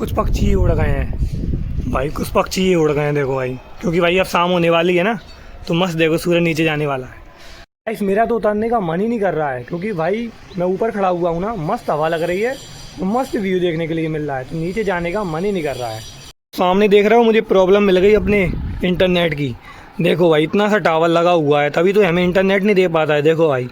कुछ पक्षी ही उड़ गए हैं भाई, कुछ पक्षी ही उड़ गए हैं देखो भाई, क्योंकि भाई अब शाम होने वाली है ना, तो मस्त देखो सूरज नीचे जाने वाला है। गाइस मेरा तो उतरने का मन ही नहीं कर रहा है, क्योंकि भाई मैं ऊपर खड़ा हुआ हूँ ना, मस्त हवा लग रही है, तो मस्त व्यू देखने के लिए मिल रहा है, तो नीचे जाने का मन ही नहीं कर रहा है। सामने देख रहे हो मुझे प्रॉब्लम मिल गई अपने इंटरनेट की। देखो भाई इतना सा टावर लगा हुआ है, तभी तो हमें इंटरनेट नहीं दे पाता है। देखो भाई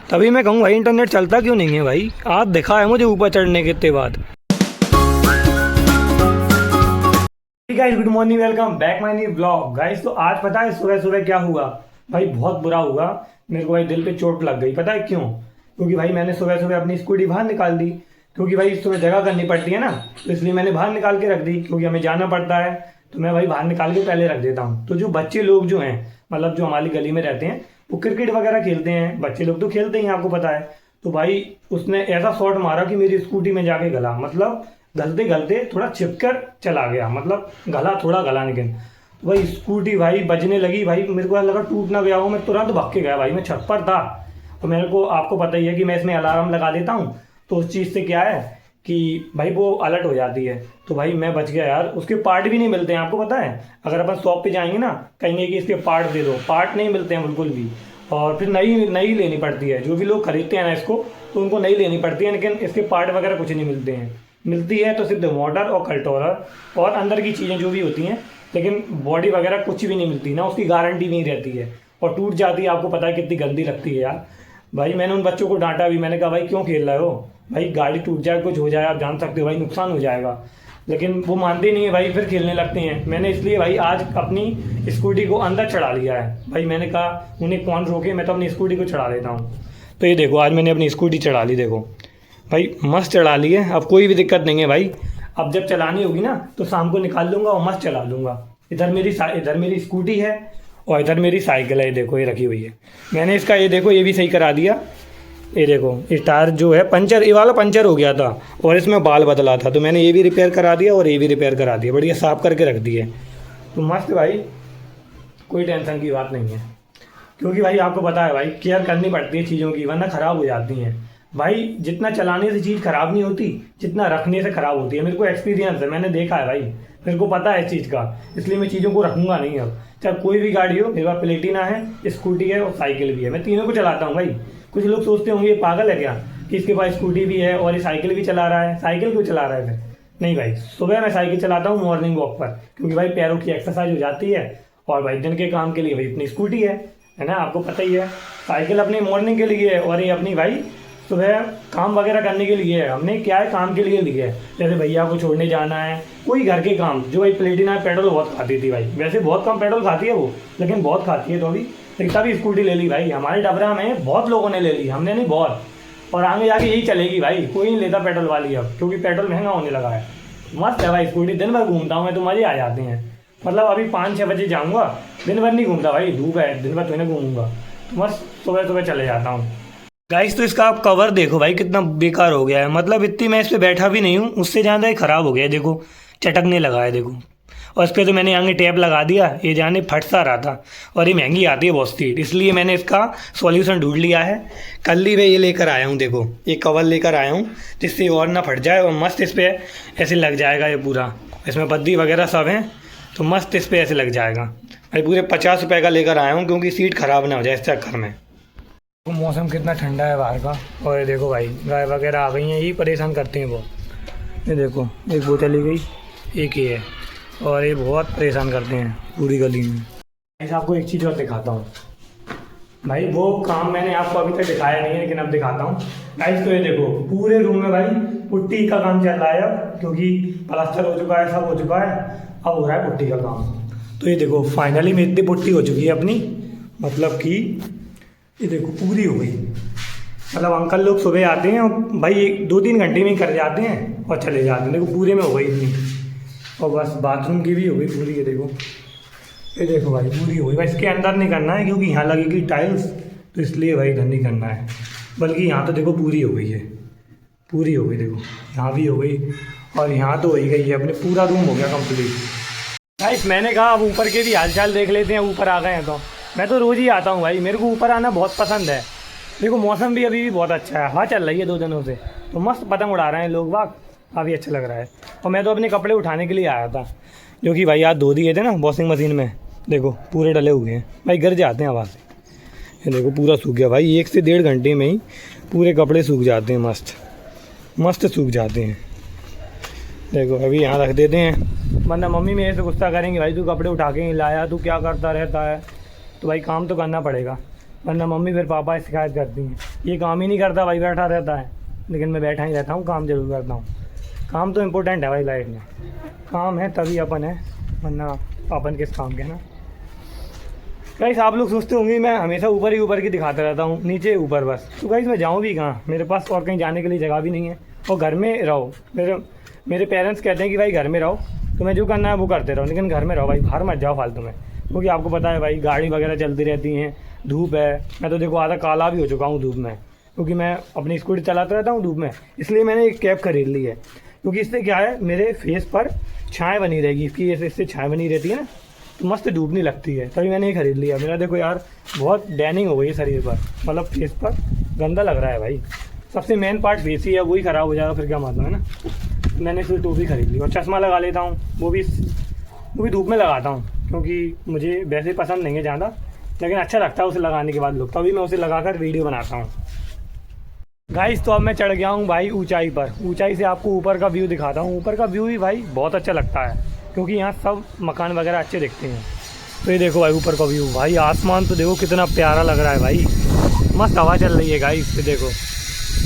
तभी मैं कहूँ भाई इंटरनेट चलता क्यों नहीं है भाई। आज दिखा है मुझे ऊपर चढ़ने के इतने बाद। Guys good morning, welcome back my new blog. Guys तो आज पता है सुबह सुबह क्या हुआ भाई, बहुत बुरा हुआ मेरे को भाई, दिल पे चोट लग गई। पता है क्यों? क्योंकि भाई मैंने सुबह सुबह अपनी स्कूटी बाहर निकाल दी, क्योंकि भाई सुबह जगह करनी पड़ती है ना, तो इसलिए मैंने बाहर निकाल के रख दी, क्योंकि हमें जाना पड़ता है तो मैं भाई बाहर निकाल के पहले रख देता हूँ। तो जो बच्चे लोग जो हैं, मतलब जो हमारी गली में रहते हैं, वो क्रिकेट वगैरह खेलते हैं, बच्चे लोग तो खेलते ही हैं आपको पता है। तो भाई उसने ऐसा शॉट मारा कि मेरी स्कूटी में जाके गला, मतलब गलते गलते थोड़ा छिपकर चला गया, मतलब गला थोड़ा गला, लेकिन तो भाई स्कूटी भाई बजने लगी भाई, मेरे को लगा टूट ना गया हो। मैं तुरंत भाग के गया भाई, मैं छत पर था। और मेरे को आपको पता ही है कि मैं इसमें अलार्म लगा देता हूँ, तो उस चीज़ से क्या है कि भाई वो अलर्ट हो जाती है। तो भाई मैं बच गया यार। उसके पार्ट भी नहीं मिलते हैं आपको पता है, अगर अपन शॉप पे जाएंगे ना, कहेंगे कि इसके पार्ट दे दो, पार्ट नहीं मिलते हैं बिल्कुल भी। और फिर नई नई लेनी पड़ती है, जो भी लोग खरीदते हैं ना इसको, तो उनको नई लेनी पड़ती है, लेकिन इसके पार्ट वगैरह कुछ नहीं मिलते हैं। मिलती है तो सिर्फ मोटर और कंट्रोलर और अंदर की चीज़ें जो भी होती हैं, लेकिन बॉडी वगैरह कुछ भी नहीं मिलती ना, उसकी गारंटी नहीं रहती है, और टूट जाती है। आपको पता है कितनी गंदी लगती है यार। भाई मैंने उन बच्चों को डांटा भी, मैंने कहा भाई क्यों खेल रहे हो भाई, गाड़ी टूट जाए कुछ हो जाए, आप जान सकते हो भाई नुकसान हो जाएगा, लेकिन वो मानते नहीं है भाई, फिर खेलने लगते हैं। मैंने इसलिए भाई आज अपनी स्कूटी को अंदर चढ़ा लिया है भाई, मैंने कहा उन्हें कौन रोके, मैं तो अपनी स्कूटी को चढ़ा देता हूँ। तो ये देखो आज मैंने अपनी स्कूटी चढ़ा ली, देखो भाई मस्त चढ़ा ली है, अब कोई भी दिक्कत नहीं है भाई। अब जब चलानी होगी ना तो शाम को निकाल लूँगा और मस्त चला लूँगा। इधर मेरी स्कूटी है और इधर मेरी साइकिल है, ये देखो ये रखी हुई है। मैंने इसका ये देखो ये भी सही करा दिया। ये देखो ये टायर जो है पंचर, ये वाला पंचर हो गया था और इसमें बाल बदला था, तो मैंने ये भी रिपेयर करा दिया और ये भी रिपेयर करा दिया, बढ़िया साफ करके रख दिए। तो मस्त भाई, कोई टेंशन की बात नहीं है, क्योंकि भाई आपको पता है भाई केयर करनी पड़ती है चीज़ों की, वरना ख़राब हो जाती हैं भाई। जितना चलाने से चीज़ ख़राब नहीं होती, जितना रखने से ख़राब होती है। मेरे को एक्सपीरियंस है, मैंने देखा है भाई, मेरे को पता है इस चीज़ का, इसलिए मैं चीज़ों को रखूँगा नहीं। अब चाहे कोई भी गाड़ी हो, मेरे पास प्लेटिना है, स्कूटी है और साइकिल भी है, मैं तीनों को चलाता हूँ भाई। कुछ लोग सोचते होंगे ये पागल है क्या कि इसके पास स्कूटी भी है और ये साइकिल भी चला रहा है, साइकिल क्यों चला रहा है फिर? नहीं भाई, सुबह मैं साइकिल चलाता हूँ मॉर्निंग वॉक पर, क्योंकि भाई पैरों की एक्सरसाइज हो जाती है, और भाई दिन के काम के लिए भाई अपनी स्कूटी है ना, आपको पता ही है। साइकिल अपनी मॉर्निंग के लिए है और ये अपनी भाई सुबह काम वगैरह करने के लिए है। हमने क्या है काम के लिए ली है, जैसे भैया को छोड़ने जाना है, कोई घर के काम। जो भाई प्लेटिना पेट्रोल बहुत खाती थी भाई, वैसे बहुत कम पेट्रोल खाती है वो, लेकिन बहुत खाती है, तो अभी तभी स्कूटी ले ली भाई। हमारे डबरा में बहुत लोगों ने ले ली, हमने नहीं बहुत, और आगे जाके यही चलेगी भाई, कोई नहीं लेता पेट्रोल वाली अब, क्योंकि पेट्रोल महंगा होने लगा है। मस्त है भाई स्कूटी, दिन भर घूमता हूँ मैं तो मज़े आ जाते हैं। मतलब अभी 5-6 बजे जाऊँगा, दिन भर नहीं घूमता भाई, धूप है, दिन भर तो नहीं घूमूंगा, तो मस्त सुबह सुबह चले जाता हूँ। गाइस तो इसका आप कवर देखो भाई कितना बेकार हो गया है, मतलब इतनी मैं इस पर बैठा भी नहीं हूँ, उससे ज़्यादा ही ख़राब हो गया है। देखो चटकने लगा है देखो, और इस पर तो मैंने आगे टैप लगा दिया, ये जाने फट सा रहा था, और ये महंगी आती है बहुत सी, इसलिए मैंने इसका सॉल्यूशन ढूंढ लिया है। कल ही मैं ये लेकर आया हूँ, देखो ये कवर लेकर आया हूँ, जिससे और ना फट जाए, और मस्त इस पर ऐसे लग जाएगा ये पूरा, इसमें बद्दी वगैरह सब हैं, तो मस्त इस पर ऐसे लग जाएगा भाई। पूरे 50 रुपये का लेकर आया हूँ, क्योंकि सीट ख़राब ना हो जाए इस चक्कर में। मौसम कितना ठंडा है बाहर का, और ये देखो भाई गाय वगैरह आ गई हैं, यही परेशान करते हैं वो। ये देखो एक वो चली गई, एक ही है, और ये बहुत परेशान करते हैं पूरी गली में। ऐसा आपको एक चीज़ और दिखाता हूँ भाई, वो काम मैंने आपको अभी तक दिखाया नहीं है, लेकिन अब दिखाता हूँ गाइस। तो ये देखो पूरे रूम में भाई पुट्टी का काम चल रहा है अब, क्योंकि प्लास्टर हो चुका है, सब हो चुका है, अब हो रहा है पुट्टी का काम। तो ये देखो फाइनली में इतनी पुट्टी हो चुकी है अपनी, मतलब कि ये देखो पूरी हो गई। मतलब अंकल लोग सुबह आते हैं और भाई 2-3 घंटे में ही कर जाते हैं और चले जाते हैं। देखो पूरे में हो गई इतनी, और बस बाथरूम की भी हो गई पूरी। ये देखो भाई पूरी हो गई भाई। इसके अंदर नहीं करना है, क्योंकि यहाँ लगेगी टाइल्स, तो इसलिए भाई इधर नहीं करना है, बल्कि यहाँ तो देखो पूरी हो गई है, पूरी हो गई। देखो यहाँ भी हो गई, और यहाँ तो हो ही गई है, अपने पूरा रूम हो गया कंप्लीट। गाइस मैंने कहा अब ऊपर के भी हालचाल देख लेते हैं, ऊपर आ गए हैं तो। मैं तो रोज़ ही आता हूँ भाई, मेरे को ऊपर आना बहुत पसंद है। देखो मौसम भी अभी भी बहुत अच्छा है, हवा चल रही है 2 दिनों से, तो मस्त पतंग उड़ा रहे हैं लोग बाग, काफ़ी अच्छा लग रहा है। और मैं तो अपने कपड़े उठाने के लिए आया था, जो कि भाई आज धो दिए थे ना वॉशिंग मशीन में। देखो पूरे डले हुए हैं भाई, गिर जाते हैं आवाज़ से। ये देखो पूरा सूख गया भाई, 1 से 1.5 घंटे में ही पूरे कपड़े सूख जाते हैं, मस्त मस्त सूख जाते हैं। देखो अभी यहाँ रख देते हैं, वरना मम्मी मेरे से गुस्सा करेंगे, भाई तू कपड़े उठा के नहीं लाया, तू क्या करता रहता है। तो भाई काम तो करना पड़ेगा, वरना मम्मी फिर पापा शिकायत करती हैं, ये काम ही नहीं करता भाई, बैठा रहता है। लेकिन मैं बैठा ही रहता हूँ, काम जरूर करता हूँ। काम तो इम्पोर्टेंट है भाई लाइफ में, काम है तभी अपन है, वरना अपन किस काम के ना। गाइस आप लोग सोचते होंगे मैं हमेशा ऊपर ही ऊपर की दिखाता रहता हूँ, नीचे ऊपर बस। तो गाइस मैं जाऊँ भी कहाँ, मेरे पास और कहीं जाने के लिए जगह भी नहीं है, और घर में रहो। मेरे पेरेंट्स कहते हैं कि भाई घर में रहो, तो मैं जो करना है वो करते रहो, लेकिन घर में रहो भाई, बाहर मत जाओ फालतू में। क्योंकि आपको पता है भाई गाड़ी वगैरह चलती रहती हैं, धूप है। मैं तो देखो आधा काला भी हो चुका हूँ धूप में, क्योंकि मैं अपनी स्कूटी चलाता रहता हूँ धूप में। इसलिए मैंने एक कैप खरीद ली है, क्योंकि इससे क्या है मेरे फेस पर छाँव बनी रहेगी, इसकी इससे छाँव बनी रहती है ना, तो मस्त धूप नहीं लगती है, तभी मैंने ये खरीद लिया। मेरा देखो यार बहुत डैनिंग हो गई है शरीर पर, मतलब फेस पर गंदा लग रहा है भाई। सबसे मेन पार्ट फेस ही है, वही ख़राब हो जाएगा फिर क्या मतलब है ना। मैंने फिर टोपी खरीद ली, और चश्मा लगा लेता हूँ, वो भी धूप में लगाता हूँ, क्योंकि मुझे वैसे पसंद नहीं है ज़्यादा, लेकिन अच्छा लगता है उसे लगाने के बाद लुक, तभी मैं उसे लगाकर वीडियो बनाता हूँ। गाइस तो अब मैं चढ़ गया हूँ भाई ऊंचाई पर, ऊंचाई से आपको ऊपर का व्यू दिखाता हूँ। ऊपर का व्यू भी भाई बहुत अच्छा लगता है, क्योंकि यहाँ सब मकान वगैरह अच्छे दिखते हैं। तो ये देखो भाई ऊपर का व्यू, भाई आसमान तो देखो कितना प्यारा लग रहा है भाई, मस्त हवा चल रही है गाइस। देखो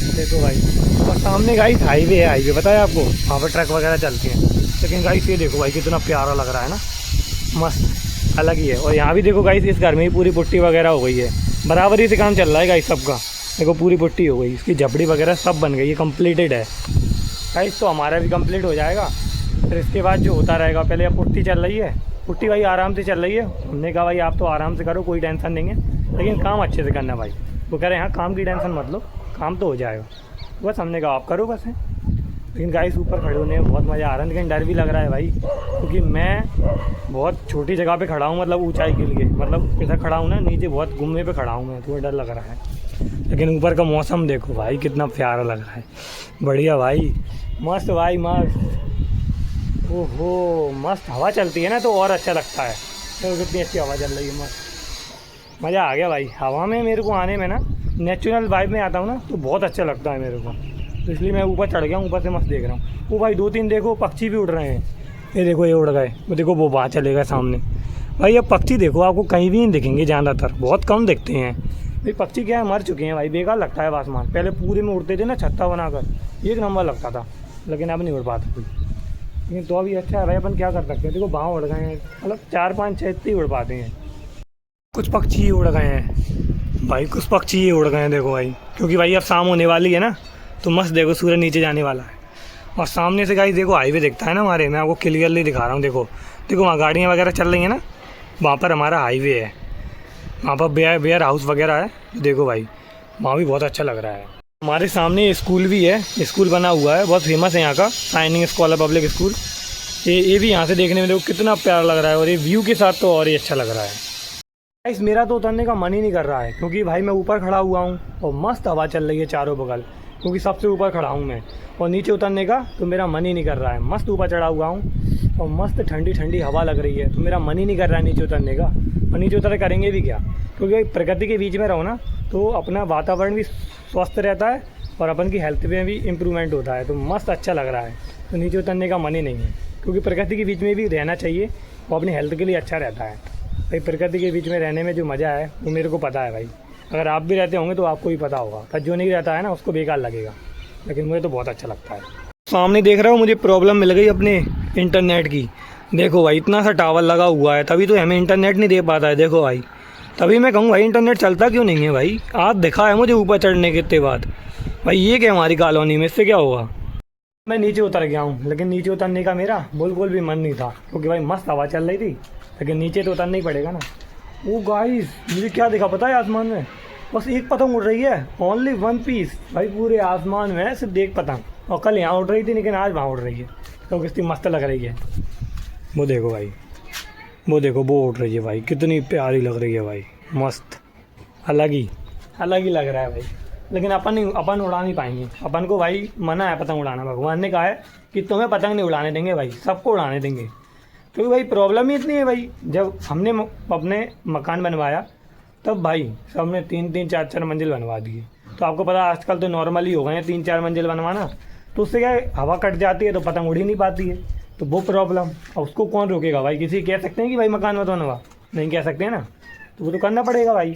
देखो भाई, और सामने गाइस हाईवे है, हाईवे पता है आपको, वहाँ पर ट्रक वगैरह चलते हैं। लेकिन गाइस ये देखो भाई कितना प्यारा लग रहा है ना, मस्त अलग ही है। और यहाँ भी देखो गाइस इस घर में ही पूरी पुट्टी वगैरह हो गई है, बराबरी से काम चल रहा है गाइस सबका। देखो पूरी पुट्टी हो गई, इसकी झपड़ी वगैरह सब बन गई है, कम्प्लीटेड है गाइस। तो हमारा भी कंप्लीट हो जाएगा, फिर इसके बाद जो होता रहेगा। पहले अब पुट्टी चल रही है, पुट्टी भाई आराम से चल रही है। हमने कहा भाई आप तो आराम से करो, कोई टेंशन नहीं है, लेकिन काम अच्छे से करना भाई। वो कह रहे हैं हाँ काम की टेंशन मत लो, काम तो हो जाएगा, बस हमने कहा आप करो बस है। लेकिन गाइस ऊपर खड़े होने में बहुत मज़ा आ रहा है, लेकिन डर भी लग रहा है भाई, क्योंकि मैं बहुत छोटी जगह पे खड़ा हूँ, मतलब ऊंचाई के लिए, मतलब ऐसा खड़ा हूँ ना, नीचे बहुत गुम्मे पे खड़ा हूँ मैं, थोड़ा डर लग रहा है। लेकिन ऊपर का मौसम देखो भाई कितना प्यारा लग रहा है, बढ़िया भाई, मस्त भाई मस्त। ओहो मस्त हवा चलती है ना तो और अच्छा लगता है। तो कितनी अच्छी हवा चल रही है, मस्त मज़ा आ गया भाई हवा में। मेरे को आने में ना नेचुरल वाइब में आता हूँ ना तो बहुत अच्छा लगता है मेरे को, तो इसलिए मैं ऊपर चढ़ गया हूँ, ऊपर से मस्त देख रहा हूँ। वो भाई 2-3 देखो पक्षी भी उड़ रहे हैं, ये देखो ये उड़ गए, वो देखो वो वहाँ चले गए सामने। भाई अब पक्षी देखो आपको कहीं भी नहीं दिखेंगे, ज़्यादातर बहुत कम दिखते हैं भाई। पक्षी क्या है मर चुके हैं भाई, बेकार लगता है आसमान। पहले पूरे में उड़ते थे ना छत्ता बनाकर, एक नंबर लगता था, लेकिन अब नहीं उड़ पाता कोई। लेकिन तो अभी अच्छा है भाई, अपन क्या कर सकते हैं। देखो भाव उड़ गए हैं, मतलब 4-5-6 ही उड़ पाते हैं। कुछ पक्षी ही उड़ गए हैं भाई, कुछ पक्षी ही उड़ गए हैं देखो भाई, क्योंकि भाई अब शाम होने वाली है ना, तो मस्त देखो सूर्य नीचे जाने वाला है। और सामने से गाइस देखो हाईवे दिखता है ना हमारे, मैं आपको क्लियरली दिखा रहा हूँ। देखो देखो वहाँ गाड़ियाँ वगैरह चल रही हैं ना, वहाँ पर हमारा हाईवे है, वहाँ पर वेयर हाउस वगैरह है। देखो भाई वहाँ भी बहुत अच्छा लग रहा है। हमारे सामने स्कूल भी है, स्कूल बना हुआ है, बहुत फेमस है यहाँ का, शाइनिंग स्कॉलर पब्लिक स्कूल। ये भी यहाँ से देखने में देखो कितना प्यारा लग रहा है, और ये व्यू के साथ तो और ही अच्छा लग रहा है। गाइस मेरा तो उतरने का मन ही नहीं कर रहा है, क्योंकि भाई मैं ऊपर खड़ा हुआ हूँ और मस्त हवा चल रही है चारों बगल, क्योंकि सबसे ऊपर खड़ा हूँ मैं। और नीचे उतरने का तो मेरा मन ही नहीं कर रहा है, मस्त ऊपर चढ़ा हुआ हूँ और मस्त ठंडी ठंडी हवा लग रही है, तो मेरा मन ही नहीं कर रहा है नीचे उतरने का। और नीचे उतर करेंगे भी क्या, क्योंकि प्रकृति के बीच में रहो ना तो अपना वातावरण भी स्वस्थ रहता है और अपन की हेल्थ में भी इम्प्रूवमेंट होता है, तो मस्त अच्छा लग रहा है। तो नीचे उतरने का मन ही नहीं है, क्योंकि प्रकृति के बीच में भी रहना चाहिए, वो अपनी हेल्थ के लिए अच्छा रहता है भाई। प्रकृति के बीच में रहने में जो मज़ा है वो मेरे को पता है भाई, अगर आप भी रहते होंगे तो आपको भी पता होगा, पर जो नहीं रहता है ना उसको बेकार लगेगा, लेकिन मुझे तो बहुत अच्छा लगता है। सामने देख रहा हूँ मुझे प्रॉब्लम मिल गई अपने इंटरनेट की। देखो भाई इतना सा टावर लगा हुआ है, तभी तो हमें इंटरनेट नहीं दे पाता है। देखो भाई तभी मैं कहूँ भाई इंटरनेट चलता क्यों नहीं है भाई। आज दिखा है मुझे ऊपर चढ़ने के बाद भाई, ये क्या हमारी कॉलोनी में, इससे क्या होगा। मैं नीचे उतर गया हूँ, लेकिन नीचे उतरने का मेरा बिल्कुल भी मन नहीं था, क्योंकि भाई मस्त हवा चल रही थी, लेकिन नीचे तो उतरना ही पड़ेगा ना। वो गाइस मुझे क्या दिखा पता है आसमान में, बस एक पतंग उड़ रही है, ओनली 1 पीस भाई, पूरे आसमान में सिर्फ एक पतंग। और कल यहाँ उड़ रही थी, लेकिन आज वहाँ उड़ रही है, तो कितनी मस्त लग रही है। वो देखो भाई, वो देखो वो उड़ रही है भाई, कितनी प्यारी लग रही है भाई, मस्त अलग ही लग रहा है भाई। लेकिन अपन उड़ा नहीं पाएंगे। अपन को भाई मना है पतंग उड़ाना। भगवान ने कहा है कि तुम्हें पतंग नहीं उड़ाने देंगे भाई, सबको उड़ाने देंगे। क्योंकि भाई प्रॉब्लम ही इतनी है भाई, जब हमने अपने मकान बनवाया तब भाई सबने 3-3 4-4 मंजिल बनवा दिए। तो आपको पता आजकल तो नॉर्मल ही हो गए हैं 3-4 मंजिल बनवाना। तो उससे क्या है, हवा कट जाती है तो पतंग उड़ ही नहीं पाती है, तो वो प्रॉब्लम। और उसको कौन रोकेगा भाई? किसी कह सकते हैं कि भाई मकान मत बनवा, नहीं कह सकते हैं ना, तो वो तो करना पड़ेगा भाई।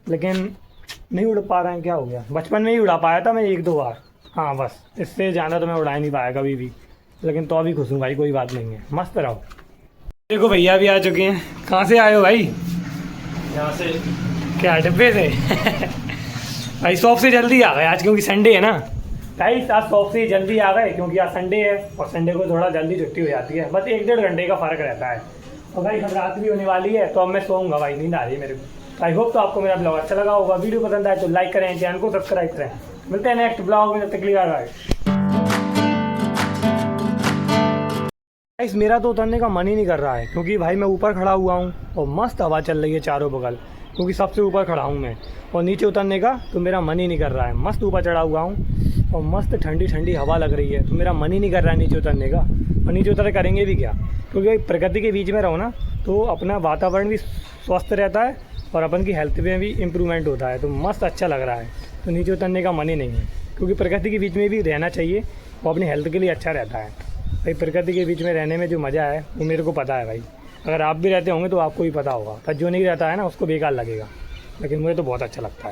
लेकिन नहीं उड़ पा रहे हैं, क्या हो गया? बचपन में ही उड़ा पाया था मैं 1-2 बार, हाँ बस, इससे ज़्यादा तो मैं उड़ा ही नहीं पाया कभी भी। लेकिन तो अभी खुश हूँ भाई, कोई बात नहीं है, मस्त रहो। देखो भैया भी आ चुके हैं। कहाँ से आए हो भाई? यहाँ से क्या डब्बे से? भाई शॉप से जल्दी आ गए आज, क्योंकि संडे है ना भाई। आज शॉप से जल्दी आ गए क्योंकि आज संडे है, और संडे को थोड़ा जल्दी छुट्टी हो जाती है, बस 1-1.5 घंटे का फ़र्क रहता है। और भाई अब रात भी होने वाली है, तो अब मैं सोऊंगा भाई, नींद आ रही है मेरे को। आई होप तो आपको मेरा ब्लॉग अच्छा लगा होगा। वीडियो पसंद आए तो लाइक करें, चैनल को सब्सक्राइब करें। मिलते हैं नेक्स्ट ब्लॉग में, तब तक के लिए बाय बाय। गाइस मेरा तो उतरने का मन ही नहीं कर रहा है, क्योंकि भाई मैं ऊपर खड़ा हुआ हूँ और मस्त हवा चल रही है चारों बगल, क्योंकि सबसे ऊपर खड़ा हूँ मैं। और नीचे उतरने का तो मेरा मन ही नहीं कर रहा है। मस्त ऊपर चढ़ा हुआ हूँ और मस्त ठंडी ठंडी हवा लग रही है, तो मेरा मन ही नहीं कर रहा है नीचे उतरने का। और नीचे उतर करेंगे भी क्या, क्योंकि भाई प्रकृति के बीच में रहो ना, तो अपना वातावरण भी स्वस्थ रहता है और अपन की हेल्थ में भी इम्प्रूवमेंट होता है, तो मस्त अच्छा लग रहा है। तो नीचे उतरने का मन ही नहीं है, क्योंकि प्रकृति के बीच में भी रहना चाहिए, वो अपनी हेल्थ के लिए अच्छा रहता है भाई। प्रकृति के बीच में रहने में जो मज़ा है वो मेरे को पता है भाई। अगर आप भी रहते होंगे तो आपको भी पता होगा, पर जो नहीं रहता है ना उसको बेकार लगेगा, लेकिन मुझे तो बहुत अच्छा लगता है।